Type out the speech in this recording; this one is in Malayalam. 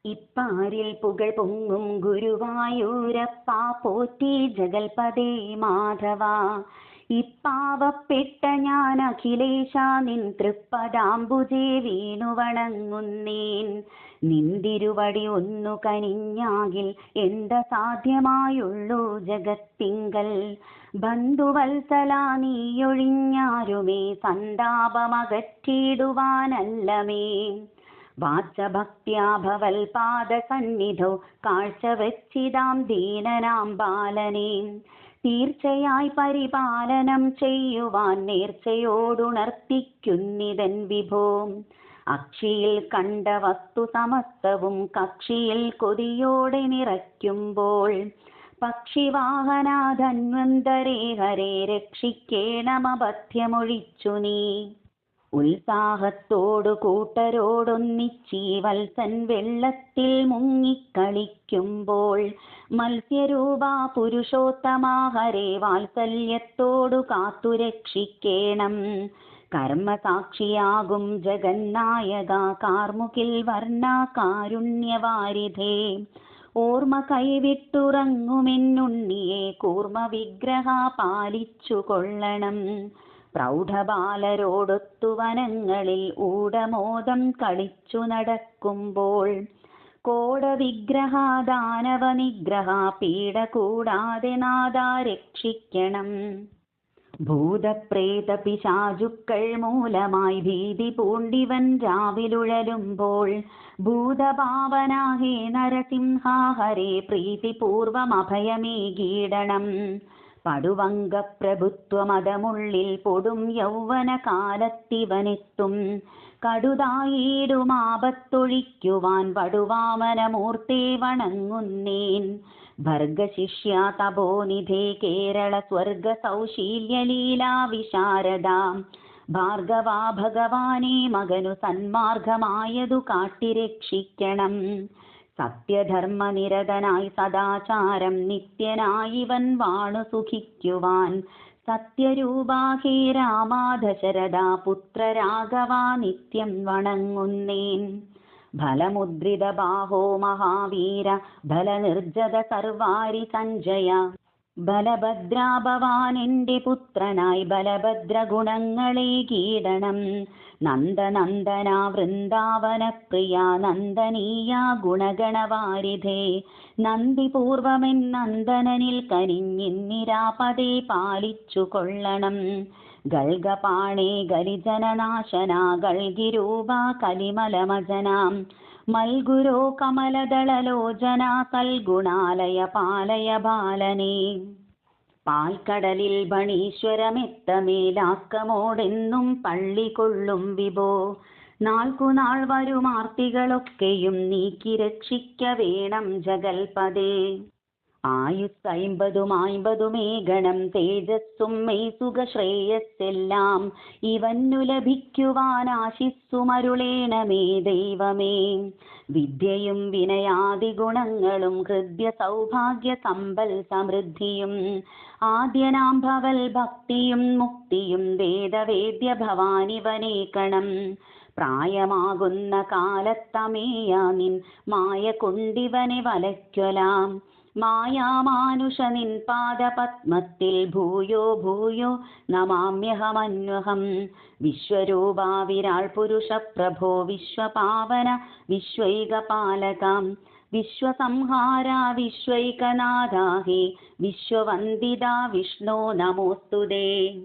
ഇപ്പാരിൽ പുകൾ പൊങ്ങും ഗുരുവായൂരപ്പ പോറ്റി ജഗൽപദേ മാധവ. ഇപ്പാവപ്പെട്ട ഞാൻ അഖിലേശ നിൻ തൃപ്പദാംബുജേ വീണു വണങ്ങുന്നേൻ. നിന്തിരുവടി ഒന്നു കനിഞ്ഞാകിൽ എന്ത സാധ്യമായുള്ളൂ ജഗത്തിങ്കൽ. ബന്ധുവത്സല നീയൊഴിഞ്ഞാരുമേ സന്താപമകറ്റിടുവാനല്ലമേ. വാച്ചഭക്ത്യാ ഭവൽ പാദസന്നിധൗ കാഴ്ചവച്ചിതാം ദീനനാം ബാലനെ. തീർച്ചയായി പരിപാലനം ചെയ്യുവാൻ നേർച്ചയോടുണർത്തിക്കുന്നിതൻ വിഭോ. അക്ഷിയിൽ കണ്ട വസ്തു സമസ്തവും കക്ഷിയിൽ കൊതിയോടെ നിറയ്ക്കുമ്പോൾ. പക്ഷിവാഹനാ ധന്വന്തരേ ഹരേ രക്ഷിക്കേണമബദ്ധ്യമൊഴിച്ചു നീ. ഉത്സാഹത്തോടു കൂട്ടരോടൊന്നിച്ചീ വത്സൻ വെള്ളത്തിൽ മുങ്ങിക്കളിക്കുമ്പോൾ. മത്സ്യരൂപാ പുരുഷോത്തമാ ഹരേ വാത്സല്യത്തോടു കാത്തുരക്ഷിക്കേണം. കർമ്മസാക്ഷിയാകും ജഗന്നായക കാർമുകിൽ വർണ്ണ കാരുണ്യവാരിധേ. ഓർമ്മ കൈവിട്ടുറങ്ങുമെന്നുണ്ണിയെ കൂർമ്മ വിഗ്രഹ പാലിച്ചു കൊള്ളണം. പ്രൗഢബാലരോടൊത്തു വനങ്ങളിൽ ഊഢമോദം കളിച്ചു നടക്കുമ്പോൾ. കോടവിഗ്രഹ ദാനവ നിഗ്രഹ പീഡ കൂടാതെ നാദാ രക്ഷിക്കണം. ഭൂതപ്രേത പിശാചുക്കൾ മൂലമായി ഭീതി പൂണ്ടിവൻ രാവിലുഴലുമ്പോൾ. ഭൂതഭാവനാ ഹേ നരസിംഹാ ഹരേ പ്രീതിപൂർവമഭയമേകീടണം. പടുവങ്കപ്രഭുത്വമതമുള്ളിൽ പൊടും യൗവന കാലത്തിവനെത്തും. കടുതായിടുമാപത്തൊഴിക്കുവാൻ വടുവാമനമൂർത്തേ വണങ്ങുന്നേൻ. ഭർഗശിഷ്യ തപോനിധേ കേരള സ്വർഗ സൗശീല്യലീലാ വിശാരദാ. ഭാർഗവാ ഭഗവാനേ മകനു സന്മാർഗമായതു കാട്ടിരക്ഷിക്കണം. സത്യധർമ്മനിരതനായി സദാചാരം നിത്യനായിവൻ വാണു സുഖിക്കുവാൻ. സത്യരൂപാ ഹേ രാമാ ദശരഥാ പുത്രരാഘവാ നിത്യം വണങ്ങുന്നേൻ. ഫലമുദ്രിത ബാഹോ മഹാവീര ഫലനിർജത സർവാരി സഞ്ജയ. ബലഭദ്രാ ഭവാൻ എൻ്റെ പുത്രനായി ബലഭദ്ര ഗുണങ്ങളെ കീടണം. നന്ദനന്ദന വൃന്ദാവന പ്രിയ നന്ദനീയ ഗുണഗണവാരിധേ. നന്ദിപൂർവമെൻ നന്ദനനിൽ കനിഞ്ഞിന്നിരാപദേ പാലിച്ചു കൊള്ളണം. ഗൽഗപാണേ ഗലിജനനാശന ഗൽഗിരൂപ കലിമലമജനാം. മൽഗുരോ കമലദളലോചന സൽഗുണാലയ പാലയ ബാലനേ. പാൽക്കടലിൽ ഭണീശ്വരമെത്തമേലാക്കമോടെന്നും പള്ളി കൊള്ളും വിഭോ. നാൾക്കുനാൾ വരുമാർത്തികളൊക്കെയും നീക്കി രക്ഷിക്ക വേണം ജഗൽപദേ. ആയുസ് 50 ഗണം തേജസ്സും മെയ്സുഖ ശ്രേയസ്സെല്ലാം ഇവന്നു ലഭിക്കുവാൻ ആശിസ്സുമരുളേണമേ ദൈവമേ. വിദ്യയും വിനയാദി ഗുണങ്ങളും ഹൃദ്യ സൗഭാഗ്യ സമ്പൽ സമൃദ്ധിയും. ആദ്യനാം ഭവൽ ഭക്തിയും മുക്തിയും വേദവേദ്യ ഭവാനിവനേക്കണം. പ്രായമാകുന്ന കാലത്തമേയ നിൻ മായ കൊണ്ടിവനെ വലയ്ക്കൊലാം. മായാമാനുഷ നിൻ പാദപത്മത്തിൽ ഭൂയോ ഭൂയോ നമാമ്യഹമന്വഹം. വിശ്വരൂപാ വിരാൾ പുരുഷ പ്രഭോ വിശ്വപാവന വിശ്വൈകപാലകാം. വിശ്വസംഹാര വിശ്വൈകനാഥാ ഹേ വിശ്വവന്ദിതാ വിഷ്ണോ നമോസ്തുതേ.